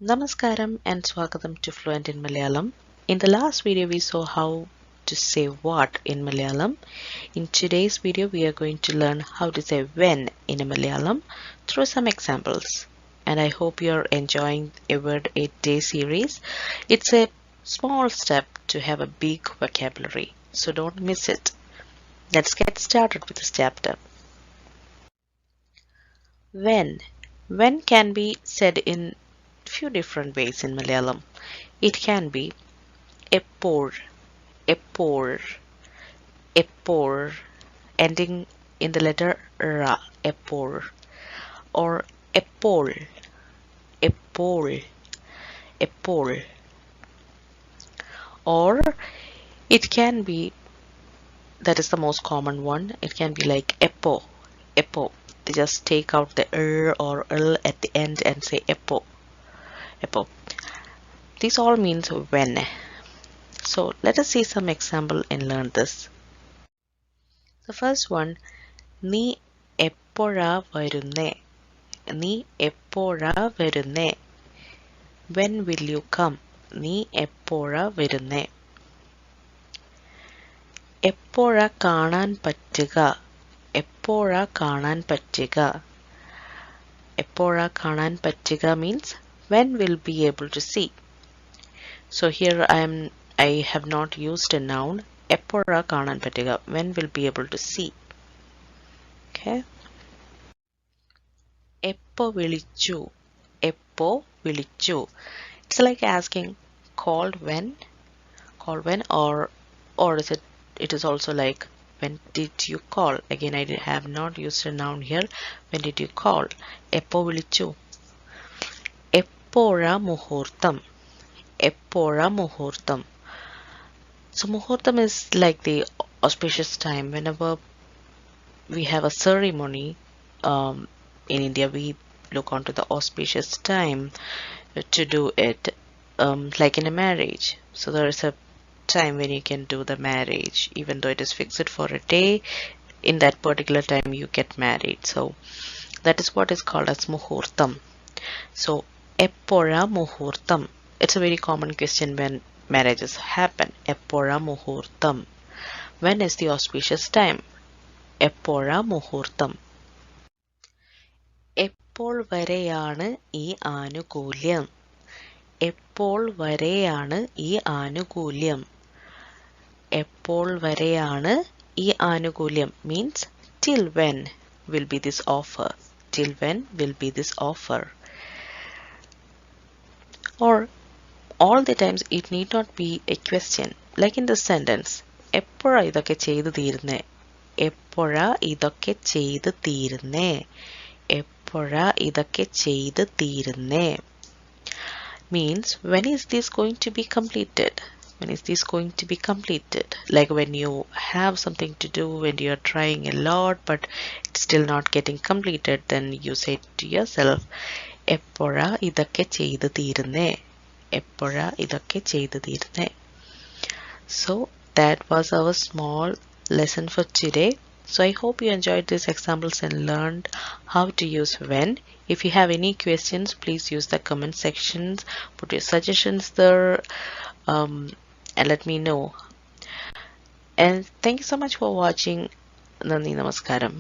Namaskaram and Swagatam to Fluent in Malayalam. In the last video we saw how to say what in Malayalam. In today's video we are going to learn how to say when in Malayalam through some examples. And I hope you are enjoying a Word 8-day series. It's a small step to have a big vocabulary, so don't miss it. Let's get started with this chapter. When. When can be said in few different ways in Malayalam. It can be eppor, eppor, eppor, ending in the letter ra, eppor, or eppol, eppol, eppol. Or it can be, that is the most common one, it can be like eppo, eppo. They just take out the or l at the end and say eppo, eppo. This all means when. So let us see some example and learn this. The first one, നീ എപ്പോഴാ വരുന്നേ? നീ എപ്പോഴാ വരുന്നേ? When will you come? നീ എപ്പോഴാ വരുന്നേ? എപ്പോഴാ കാണാൻ പറ്റുക? എപ്പോഴാ കാണാൻ പറ്റുക? എപ്പോഴാ കാണാൻ പറ്റുക means when will be able to see. So here I have not used a noun. എപ്പോഴാ കാണാൻ പറ്റുക, when will be able to see. Okay. എപ്പോ വിളിച്ചു? എപ്പോ വിളിച്ചു? It's like asking called when, or is it is also like when did you call? Again, I have not used a noun here. When did you call? എപ്പോ വിളിച്ചു? എപ്പോഴാ മുഹൂർത്തം? എപ്പോഴാ മുഹൂർത്തം? So muhurtam is like the auspicious time. Whenever we have a ceremony in India, we look onto the auspicious time to do it, like in a marriage. So there is a time when you can do the marriage, even though it is fixed for a day. In that particular time you get married. So that is what is called as muhurtam. So eppora muhurtam. It's a very common question when marriages happen. Eppora muhurtam. When is the auspicious time? Eppora muhurtam. എപ്പോൾ വരെയാണ് ഈ ആനുകൂല്യം? എപ്പോൾ വരെയാണ് ഈ ആനുകൂല്യം? എപ്പോൾ വരെയാണ് ഈ ആനുകൂല്യം means till when will be this offer? Till when will be this offer? Or all the times it need not be a question. Like in the sentence, എപ്പോഴാ ഇതൊക്കെ ചെയ്തു തീരുന്നേ? എപ്പോഴാ ഇതൊക്കെ ചെയ്തു തീരുന്നേ? എപ്പോഴാ ഇതൊക്കെ ചെയ്തു തീരുന്നേ? Means when is this going to be completed? When is this going to be completed? Like when you have something to do, when you are trying a lot but it's still not getting completed, then you say to yourself, എപ്പോഴാ ഇതൊക്കെ ചെയ്തു തീരുന്നേ? എപ്പോഴാ ഇതൊക്കെ ചെയ്തു തീരുന്നേ? So that was our small lesson for today. So I hope you enjoyed these examples and learned how to use when. If you have any questions, please use the comment sections, put your suggestions there, and let me know. And thank you so much for watching. Nandi Namaskaram.